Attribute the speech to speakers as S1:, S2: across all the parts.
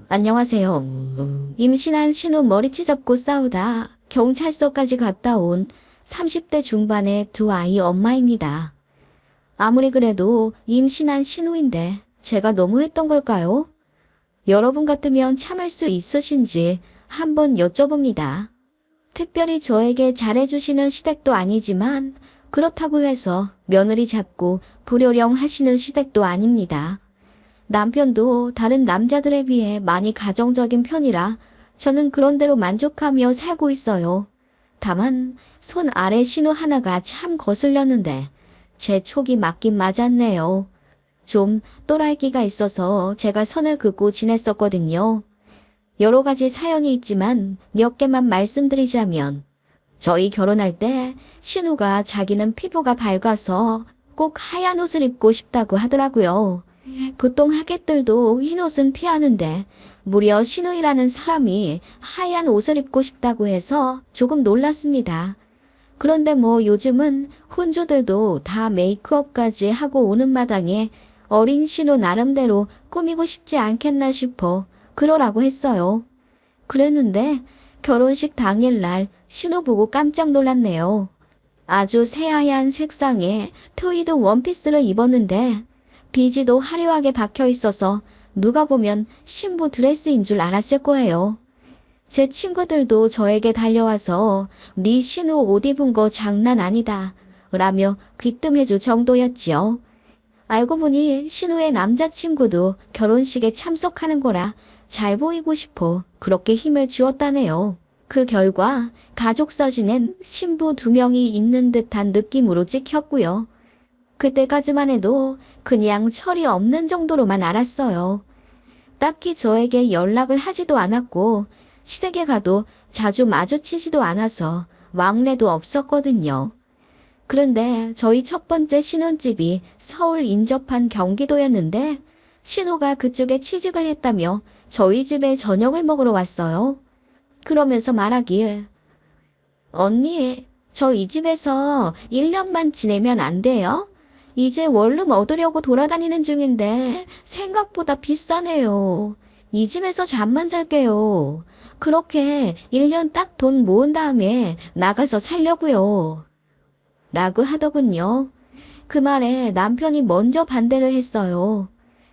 S1: 안녕하세요. 임신한 신우 머리채 잡고 싸우다 경찰서까지 갔다 온 30대 중반의 두 아이 엄마입니다. 아무리 그래도 임신한 신우인데 제가 너무했던 걸까요? 여러분 같으면 참을 수 있으신지 한번 여쭤봅니다. 특별히 저에게 잘해주시는 시댁도 아니지만 그렇다고 해서 며느리 잡고 불효령 하시는 시댁도 아닙니다. 남편도 다른 남자들에 비해 많이 가정적인 편이라 저는 그런대로 만족하며 살고 있어요. 다만 손 아래 신호 하나가 참 거슬렸는데 제 촉이 맞긴 맞았네요. 좀 또라이기가 있어서 제가 선을 긋고 지냈었거든요. 여러 가지 사연이 있지만 몇 개만 말씀드리자면 저희 결혼할 때 신우가 자기는 피부가 밝아서 꼭 하얀 옷을 입고 싶다고 하더라고요. 보통 하객들도 흰 옷은 피하는데 무려 신우이라는 사람이 하얀 옷을 입고 싶다고 해서 조금 놀랐습니다. 그런데 뭐 요즘은 혼주들도 다 메이크업까지 하고 오는 마당에 어린 신우 나름대로 꾸미고 싶지 않겠나 싶어 그러라고 했어요. 그랬는데 결혼식 당일날 신우 보고 깜짝 놀랐네요. 아주 새하얀 색상의 트위드 원피스를 입었는데 비지도 화려하게 박혀 있어서 누가 보면 신부 드레스인 줄 알았을 거예요. 제 친구들도 저에게 달려와서 네 신우 옷 입은 거 장난 아니다 라며 귀뜸해줄 정도였지요. 알고 보니 신우의 남자친구도 결혼식에 참석하는 거라 잘 보이고 싶어 그렇게 힘을 주었다네요. 그 결과 가족 사진엔 신부 2명이 있는 듯한 느낌으로 찍혔고요. 그때까지만 해도 그냥 철이 없는 정도로만 알았어요. 딱히 저에게 연락을 하지도 않았고 시댁에 가도 자주 마주치지도 않아서 왕래도 없었거든요. 그런데 저희 첫 번째 신혼집이 서울 인접한 경기도였는데 신우가 그쪽에 취직을 했다며 저희 집에 저녁을 먹으러 왔어요. 그러면서 말하길, 언니, 저 이 집에서 1년만 지내면 안 돼요? 이제 원룸 얻으려고 돌아다니는 중인데 생각보다 비싸네요. 이 집에서 잠만 잘게요. 그렇게 1년 딱 돈 모은 다음에 나가서 살려고요. 라고 하더군요. 그 말에 남편이 먼저 반대를 했어요.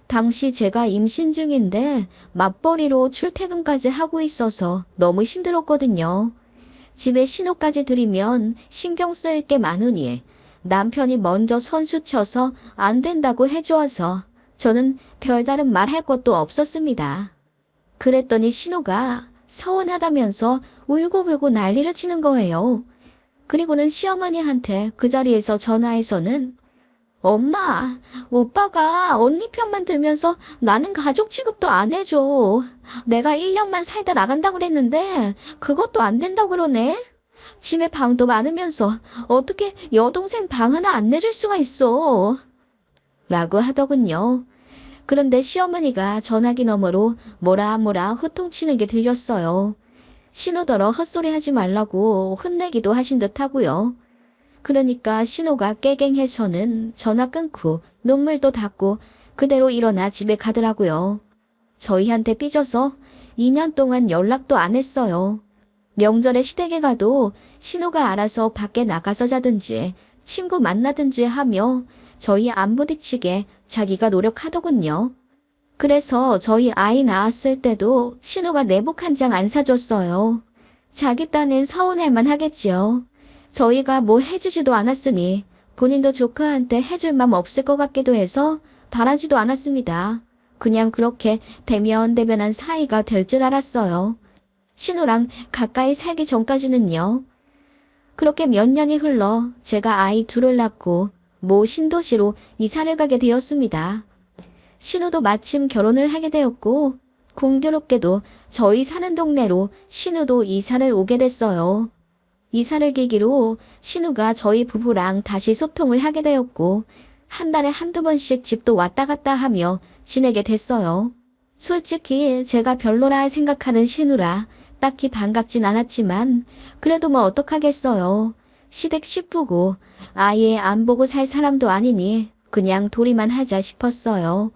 S1: 당시 제가 임신 중인데 맞벌이로 출퇴근까지 하고 있어서 너무 힘들었거든요. 집에 신호까지 들이면 신경 쓸 게 많으니 남편이 먼저 선수 쳐서 안 된다고 해줘서 저는 별다른 말할 것도 없었습니다. 그랬더니 신우가 서운하다면서 울고불고 난리를 치는 거예요. 그리고는 시어머니한테 그 자리에서 전화해서는 엄마, 오빠가 언니 편만 들면서 나는 가족 취급도 안 해줘. 내가 1년만 살다 나간다고 그랬는데 그것도 안 된다고 그러네. 집에 방도 많으면서 어떻게 여동생 방 하나 안 내줄 수가 있어. 라고 하더군요. 그런데 시어머니가 전화기 너머로 뭐라 호통치는 게 들렸어요. 신우더러 헛소리 하지 말라고 혼내기도 하신 듯 하고요. 그러니까 신우가 깨갱해서는 전화 끊고 눈물도 닦고 그대로 일어나 집에 가더라고요. 저희한테 삐져서 2년 동안 연락도 안 했어요. 명절에 시댁에 가도 신우가 알아서 밖에 나가서 자든지 친구 만나든지 하며 저희 안 부딪히게 자기가 노력하더군요. 그래서 저희 아이 낳았을 때도 신우가 내복 한 장 안 사줬어요. 자기 딴엔 서운할만 하겠지요. 저희가 뭐 해주지도 않았으니 본인도 조카한테 해줄 맘 없을 것 같기도 해서 바라지도 않았습니다. 그냥 그렇게 대면대면한 사이가 될 줄 알았어요. 신우랑 가까이 살기 전까지는요. 그렇게 몇 년이 흘러 제가 아이 둘을 낳고 모 신도시로 이사를 가게 되었습니다. 신우도 마침 결혼을 하게 되었고 공교롭게도 저희 사는 동네로 신우도 이사를 오게 됐어요. 이사를 계기로 신우가 저희 부부랑 다시 소통을 하게 되었고 한 달에 한두 번씩 집도 왔다 갔다 하며 지내게 됐어요. 솔직히 제가 별로라 생각하는 신우라 딱히 반갑진 않았지만 그래도 뭐 어떡하겠어요. 시댁 식구고 아예 안 보고 살 사람도 아니니 그냥 도리만 하자 싶었어요.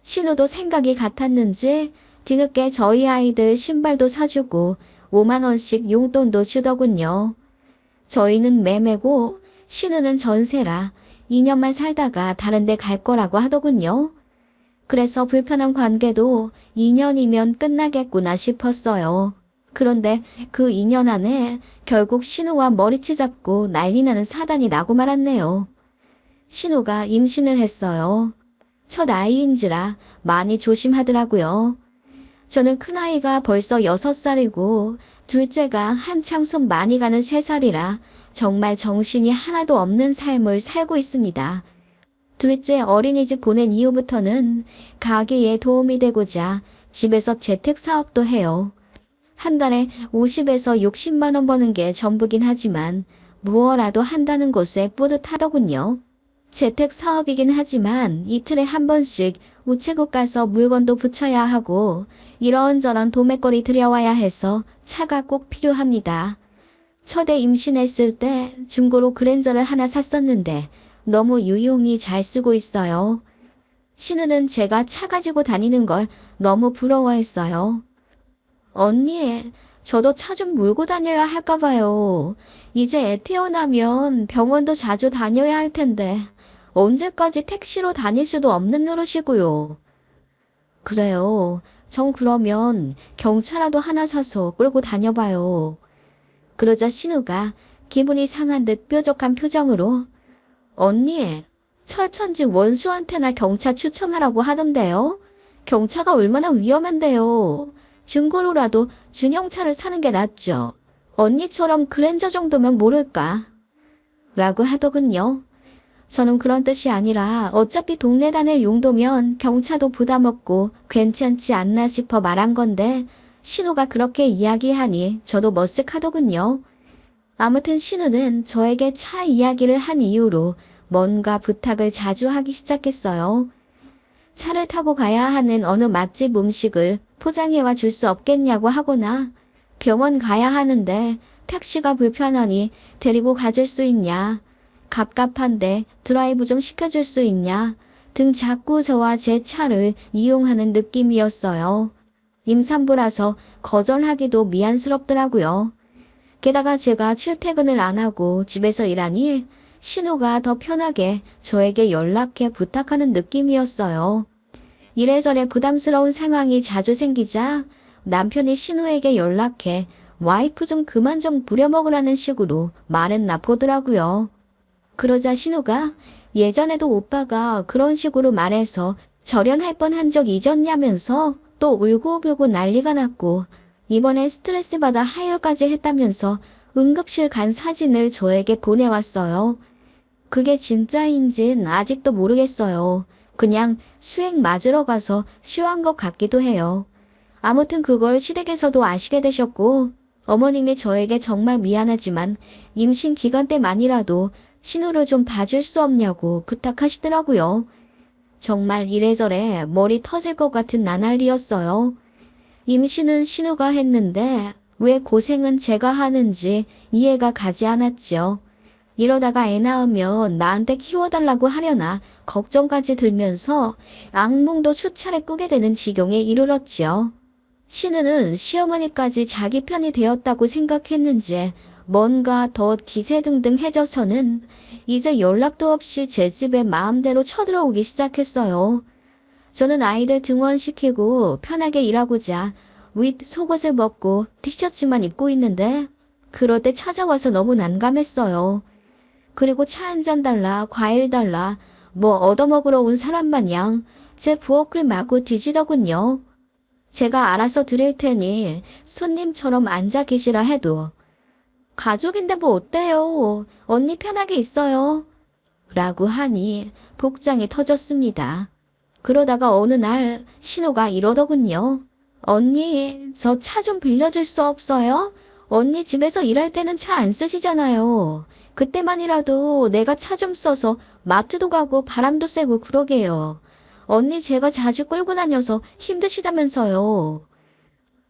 S1: 신우도 생각이 같았는지 뒤늦게 저희 아이들 신발도 사주고 5만 원씩 용돈도 주더군요. 저희는 매매고 신우는 전세라 2년만 살다가 다른 데 갈 거라고 하더군요. 그래서 불편한 관계도 2년이면 끝나겠구나 싶었어요. 그런데 그 2년 안에 결국 신우와 머리채 잡고 난리 나는 사단이 나고 말았네요. 신우가 임신을 했어요. 첫 아이인지라 많이 조심하더라고요. 저는 큰아이가 벌써 6살이고 둘째가 한창 손 많이 가는 3살이라 정말 정신이 하나도 없는 삶을 살고 있습니다. 둘째 어린이집 보낸 이후부터는 가게에 도움이 되고자 집에서 재택 사업도 해요. 한 달에 50에서 60만 원 버는 게 전부긴 하지만 무엇라도 한다는 것에 뿌듯하더군요. 재택 사업이긴 하지만 이틀에 한 번씩 우체국 가서 물건도 붙여야 하고 이런저런 도매거리 들여와야 해서 차가 꼭 필요합니다. 첫애 임신했을 때 중고로 그랜저를 하나 샀었는데 너무 유용히 잘 쓰고 있어요. 신우는 제가 차 가지고 다니는 걸 너무 부러워했어요. 언니, 저도 차 좀 몰고 다녀야 할까 봐요. 이제 애 태어나면 병원도 자주 다녀야 할 텐데 언제까지 택시로 다닐 수도 없는 노릇이고요. 그래요. 전 그러면 경차라도 하나 사서 끌고 다녀봐요. 그러자 신우가 기분이 상한 듯 뾰족한 표정으로 언니, 철천지 원수한테나 경차 추천하라고 하던데요. 경차가 얼마나 위험한데요. 중고로라도 중형차를 사는 게 낫죠. 언니처럼 그랜저 정도면 모를까? 라고 하더군요. 저는 그런 뜻이 아니라 어차피 동네 다닐 용도면 경차도 부담 없고 괜찮지 않나 싶어 말한 건데 신우가 그렇게 이야기하니 저도 머쓱하더군요. 아무튼 신우는 저에게 차 이야기를 한 이후로 뭔가 부탁을 자주 하기 시작했어요. 차를 타고 가야 하는 어느 맛집 음식을 포장해와 줄 수 없겠냐고 하거나 병원 가야 하는데 택시가 불편하니 데리고 가줄 수 있냐, 갑갑한데 드라이브 좀 시켜줄 수 있냐 등 자꾸 저와 제 차를 이용하는 느낌이었어요. 임산부라서 거절하기도 미안스럽더라고요. 게다가 제가 출퇴근을 안 하고 집에서 일하니 신우가 더 편하게 저에게 연락해 부탁하는 느낌이었어요. 이래저래 부담스러운 상황이 자주 생기자 남편이 신우에게 연락해 와이프 좀 그만 좀 부려먹으라는 식으로 말했나 보더라고요. 그러자 신우가 예전에도 오빠가 그런 식으로 말해서 절연할 뻔한 적 잊었냐면서 또 울고불고 난리가 났고 이번엔 스트레스 받아 하혈까지 했다면서 응급실 간 사진을 저에게 보내왔어요. 그게 진짜인진 아직도 모르겠어요. 그냥 수액 맞으러 가서 쉬한 것 같기도 해요. 아무튼 그걸 시댁에서도 아시게 되셨고 어머님이 저에게 정말 미안하지만 임신 기간 때만이라도 신우를 좀 봐줄 수 없냐고 부탁하시더라고요. 정말 이래저래 머리 터질 것 같은 나날이었어요. 임신은 신우가 했는데 왜 고생은 제가 하는지 이해가 가지 않았죠. 이러다가 애 낳으면 나한테 키워달라고 하려나 걱정까지 들면서 악몽도 수차례 꾸게 되는 지경에 이르렀죠. 신우는 시어머니까지 자기 편이 되었다고 생각했는지 뭔가 더 기세등등해져서는 이제 연락도 없이 제 집에 마음대로 쳐들어오기 시작했어요. 저는 아이들 등원시키고 편하게 일하고자 윗 속옷을 벗고 티셔츠만 입고 있는데 그럴 때 찾아와서 너무 난감했어요. 그리고 차 한 잔 달라, 과일 달라, 뭐 얻어먹으러 온 사람 마냥 제 부엌을 마구 뒤지더군요. 제가 알아서 드릴 테니 손님처럼 앉아 계시라 해도 가족인데 뭐 어때요? 언니 편하게 있어요. 라고 하니 복장이 터졌습니다. 그러다가 어느 날 신우가 이러더군요. 언니, 저 차 좀 빌려줄 수 없어요? 언니 집에서 일할 때는 차 안 쓰시잖아요. 그때만이라도 내가 차 좀 써서 마트도 가고 바람도 쐬고 그러게요. 언니 제가 자주 끌고 다녀서 힘드시다면서요.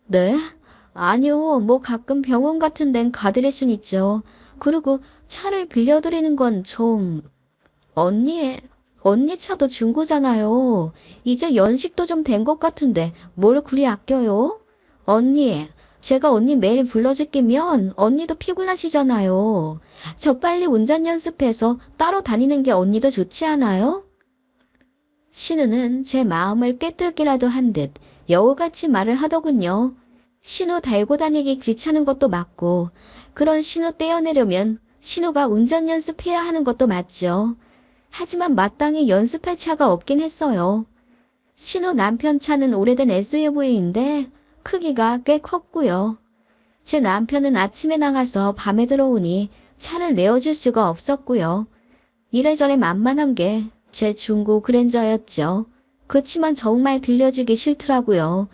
S1: 네? 아니요, 뭐 가끔 병원 같은 데는 가드릴 순 있죠. 그리고 차를 빌려드리는 건 좀... 언니 차도 중고잖아요. 이제 연식도 좀 된 것 같은데 뭘 그리 아껴요? 언니, 제가 언니 매일 불러제끼면 언니도 피곤하시잖아요. 저 빨리 운전 연습해서 따로 다니는 게 언니도 좋지 않아요? 신우는 제 마음을 꿰뚫기라도 한 듯 여우같이 말을 하더군요. 신우 달고 다니기 귀찮은 것도 맞고 그런 신우 떼어내려면 신우가 운전 연습해야 하는 것도 맞죠. 하지만 마땅히 연습할 차가 없긴 했어요. 신우 남편 차는 오래된 SUV인데 크기가 꽤 컸고요. 제 남편은 아침에 나가서 밤에 들어오니 차를 내어줄 수가 없었고요. 이래저래 만만한 게 제 중고 그랜저였죠. 그치만 정말 빌려주기 싫더라고요.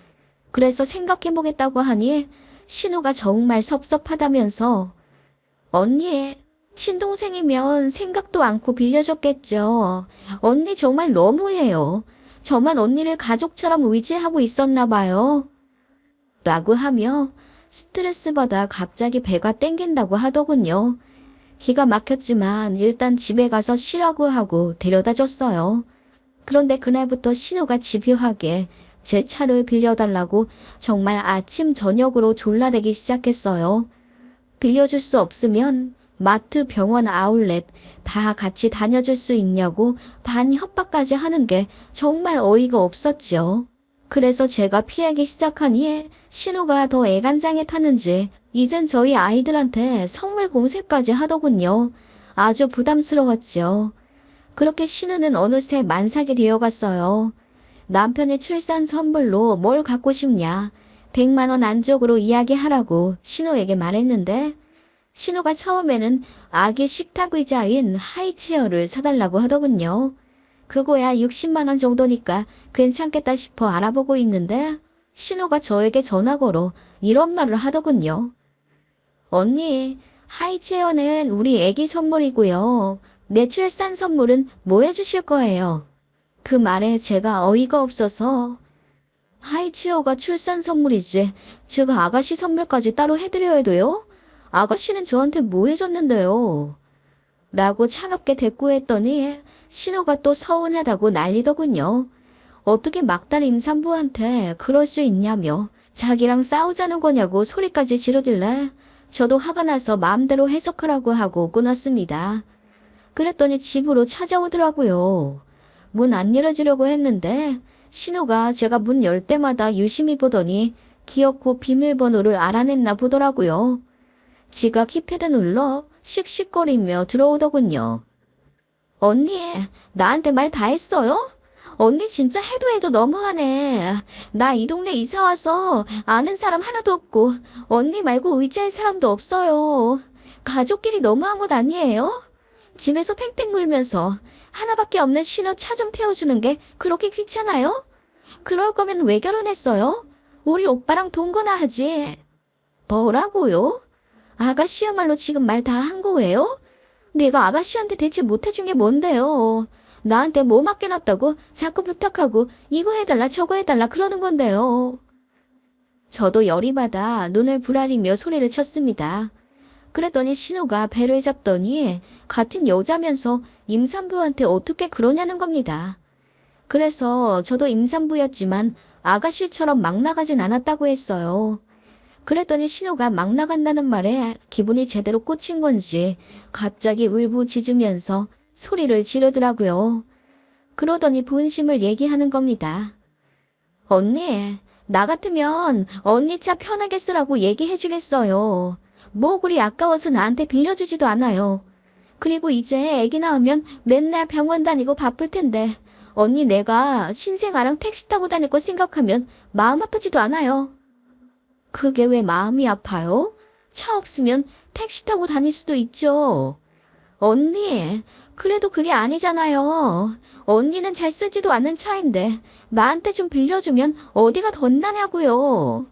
S1: 그래서 생각해보겠다고 하니 신우가 정말 섭섭하다면서 언니, 친동생이면 생각도 않고 빌려줬겠죠. 언니 정말 너무해요. 저만 언니를 가족처럼 의지하고 있었나 봐요. 라고 하며 스트레스 받아 갑자기 배가 땡긴다고 하더군요. 기가 막혔지만 일단 집에 가서 쉬라고 하고 데려다 줬어요. 그런데 그날부터 신우가 집요하게 제 차를 빌려달라고 정말 아침 저녁으로 졸라대기 시작했어요. 빌려줄 수 없으면 마트, 병원, 아울렛 다 같이 다녀줄 수 있냐고 반 협박까지 하는 게 정말 어이가 없었죠. 그래서 제가 피하기 시작하니 신우가 더 애간장에 타는지 이젠 저희 아이들한테 선물 공세까지 하더군요. 아주 부담스러웠죠. 그렇게 신우는 어느새 만삭이 되어갔어요. 남편의 출산 선물로 뭘 갖고 싶냐. 100만 원 안쪽으로 이야기하라고 신우에게 말했는데 신우가 처음에는 아기 식탁 의자인 하이체어를 사달라고 하더군요. 그거야 60만 원 정도니까 괜찮겠다 싶어 알아보고 있는데 신우가 저에게 전화 걸어 이런 말을 하더군요. 언니, 하이체어는 우리 애기 선물이고요. 내 출산 선물은 뭐 해주실 거예요? 그 말에 제가 어이가 없어서 하이체어가 출산 선물이지 제가 아가씨 선물까지 따로 해드려야 돼요? 아가씨는 저한테 뭐 해줬는데요? 라고 차갑게 대꾸했더니 신우가 또 서운하다고 난리더군요. 어떻게 막달 임산부한테 그럴 수 있냐며 자기랑 싸우자는 거냐고 소리까지 지르길래 저도 화가 나서 마음대로 해석하라고 하고 끊었습니다. 그랬더니 집으로 찾아오더라고요. 문 안 열어주려고 했는데 신우가 제가 문 열 때마다 유심히 보더니 기어코 비밀번호를 알아냈나 보더라고요. 지가 키패드 눌러 씩씩거리며 들어오더군요. 언니, 나한테 말 다 했어요? 언니 진짜 해도 해도 너무하네. 나 이 동네 이사 와서 아는 사람 하나도 없고 언니 말고 의지할 사람도 없어요. 가족끼리 너무한 것 아니에요? 집에서 팽팽 놀면서 하나밖에 없는 신호 차 좀 태워주는 게 그렇게 귀찮아요? 그럴 거면 왜 결혼했어요? 우리 오빠랑 동거나 하지. 뭐라고요? 아가씨야말로 지금 말 다 한 거예요? 내가 아가씨한테 대체 못해준 게 뭔데요? 나한테 뭐 맡겨놨다고 자꾸 부탁하고 이거 해달라 저거 해달라 그러는 건데요. 저도 열이 받아 눈을 부라리며 소리를 쳤습니다. 그랬더니 신우가 배를 잡더니 같은 여자면서 임산부한테 어떻게 그러냐는 겁니다. 그래서 저도 임산부였지만 아가씨처럼 막 나가진 않았다고 했어요. 그랬더니 신우가 막 나간다는 말에 기분이 제대로 꽂힌 건지 갑자기 울부짖으면서 소리를 지르더라고요. 그러더니 본심을 얘기하는 겁니다. 언니, 나 같으면 언니 차 편하게 쓰라고 얘기해주겠어요. 뭐 그리 아까워서 나한테 빌려주지도 않아요. 그리고 이제 애기 낳으면 맨날 병원 다니고 바쁠 텐데 언니 내가 신생아랑 택시 타고 다닐 거 생각하면 마음 아프지도 않아요. 그게 왜 마음이 아파요? 차 없으면 택시 타고 다닐 수도 있죠. 언니, 그래도 그게 아니잖아요. 언니는 잘 쓰지도 않는 차인데 나한테 좀 빌려주면 어디가 덧나냐고요.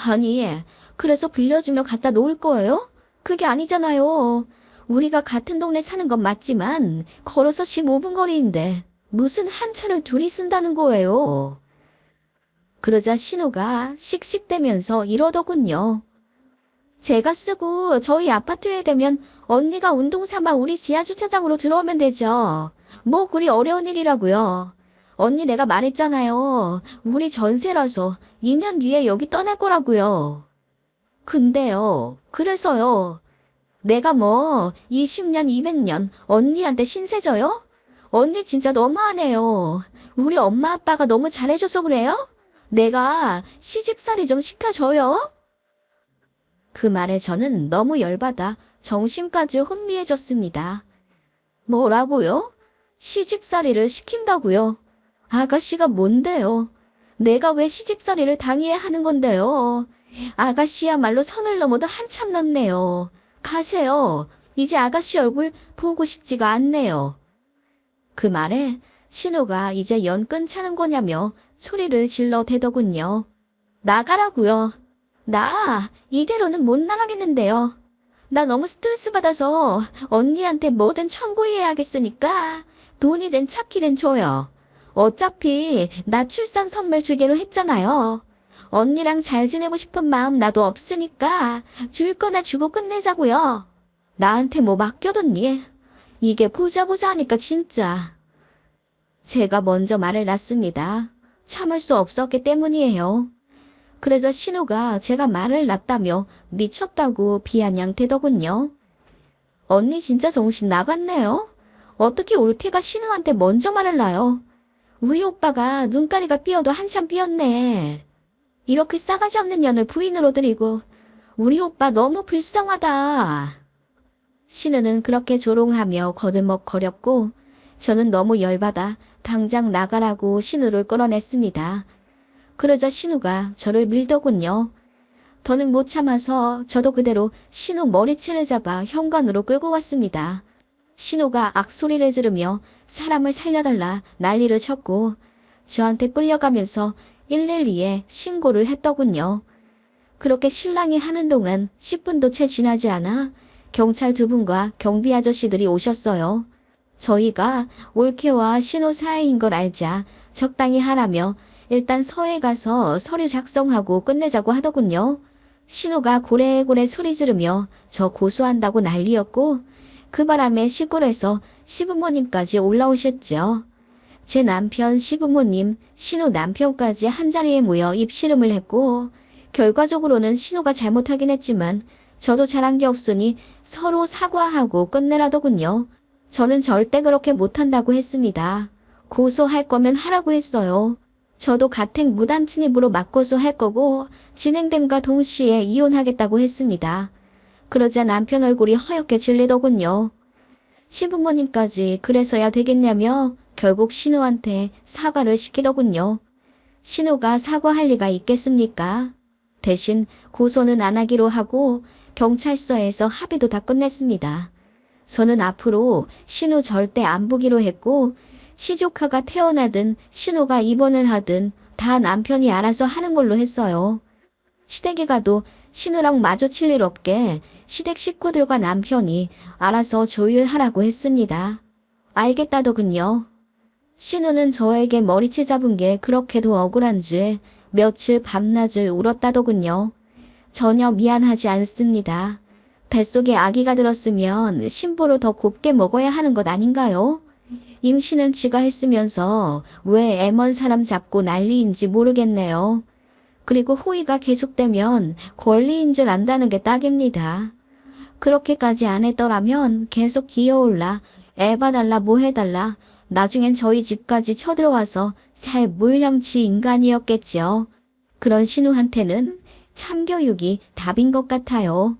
S1: 아니, 그래서 빌려주면 갖다 놓을 거예요? 그게 아니잖아요. 우리가 같은 동네 사는 건 맞지만 걸어서 15분 거리인데 무슨 한 차를 둘이 쓴다는 거예요. 그러자 신우가 씩씩대면서 이러더군요. 제가 쓰고 저희 아파트에 되면 언니가 운동 삼아 우리 지하 주차장으로 들어오면 되죠. 뭐 그리 어려운 일이라고요. 언니 내가 말했잖아요. 우리 전세라서 2년 뒤에 여기 떠날 거라고요. 근데요. 그래서요. 내가 뭐 20년, 200년 언니한테 신세져요? 언니 진짜 너무하네요. 우리 엄마 아빠가 너무 잘해줘서 그래요? 내가 시집살이 좀 시켜줘요? 그 말에 저는 너무 열받아 정신까지 혼미해졌습니다. 뭐라고요? 시집살이를 시킨다고요? 아가씨가 뭔데요? 내가 왜 시집살이를 당해야 하는 건데요? 아가씨야말로 선을 넘어도 한참 넘네요. 가세요. 이제 아가씨 얼굴 보고 싶지가 않네요. 그 말에 신우가 이제 연 끊자는 거냐며 소리를 질러 대더군요. 나가라고요. 나 이대로는 못 나가겠는데요. 나 너무 스트레스 받아서 언니한테 뭐든 청구해야겠으니까 돈이든 차키든 줘요. 어차피 나 출산 선물 주기로 했잖아요. 언니랑 잘 지내고 싶은 마음 나도 없으니까 줄 거나 주고 끝내자고요. 나한테 뭐 맡겨뒀니? 이게 보자 하니까 진짜. 제가 먼저 말을 놨습니다. 참을 수 없었기 때문이에요. 그래서 신우가 제가 말을 놨다며 미쳤다고 비아냥대더군요. 언니 진짜 정신 나갔네요. 어떻게 올케가 신우한테 먼저 말을 놔요? 우리 오빠가 눈가리가 삐어도 한참 삐었네. 이렇게 싸가지 없는 년을 부인으로 들이고 우리 오빠 너무 불쌍하다. 신우는 그렇게 조롱하며 거들먹거렸고 저는 너무 열받아 당장 나가라고 신우를 끌어냈습니다. 그러자 신우가 저를 밀더군요. 더는 못 참아서 저도 그대로 신우 머리채를 잡아 현관으로 끌고 왔습니다. 신우가 악소리를 지르며 사람을 살려달라 난리를 쳤고 저한테 끌려가면서 112에 신고를 했더군요. 그렇게 신랑이 하는 동안 10분도 채 지나지 않아 경찰 2분과 경비 아저씨들이 오셨어요. 저희가 올케와 신우 사이인 걸 알자 적당히 하라며 일단 서에 가서 서류 작성하고 끝내자고 하더군요. 신우가 고래고래 소리 지르며 저 고소한다고 난리였고 그 바람에 시골에서 시부모님까지 올라오셨죠. 제 남편 시부모님, 신우 남편까지 한자리에 모여 입씨름을 했고 결과적으로는 신우가 잘못하긴 했지만 저도 잘한 게 없으니 서로 사과하고 끝내라더군요. 저는 절대 그렇게 못한다고 했습니다. 고소할 거면 하라고 했어요. 저도 가택 무단 침입으로 맞고소 할 거고 진행됨과 동시에 이혼하겠다고 했습니다. 그러자 남편 얼굴이 허옇게 질리더군요. 시부모님까지 그래서야 되겠냐며 결국 신우한테 사과를 시키더군요. 신우가 사과할 리가 있겠습니까? 대신 고소는 안 하기로 하고 경찰서에서 합의도 다 끝냈습니다. 저는 앞으로 신우 절대 안 보기로 했고 시조카가 태어나든 신우가 입원을 하든 다 남편이 알아서 하는 걸로 했어요. 시댁에 가도 신우랑 마주칠 일 없게 시댁 식구들과 남편이 알아서 조율하라고 했습니다. 알겠다더군요. 신우는 저에게 머리채 잡은 게 그렇게도 억울한지 며칠 밤낮을 울었다더군요. 전혀 미안하지 않습니다. 뱃속에 아기가 들었으면 신부를 더 곱게 먹어야 하는 것 아닌가요? 임신은 지가 했으면서 왜 애먼 사람 잡고 난리인지 모르겠네요. 그리고 호의가 계속되면 권리인 줄 안다는 게 딱입니다. 그렇게까지 안 했더라면 계속 기어올라 애 봐달라 뭐 해달라 나중엔 저희 집까지 쳐들어와서 살 물염치 인간이었겠지요. 그런 신우한테는 참교육이 답인 것 같아요.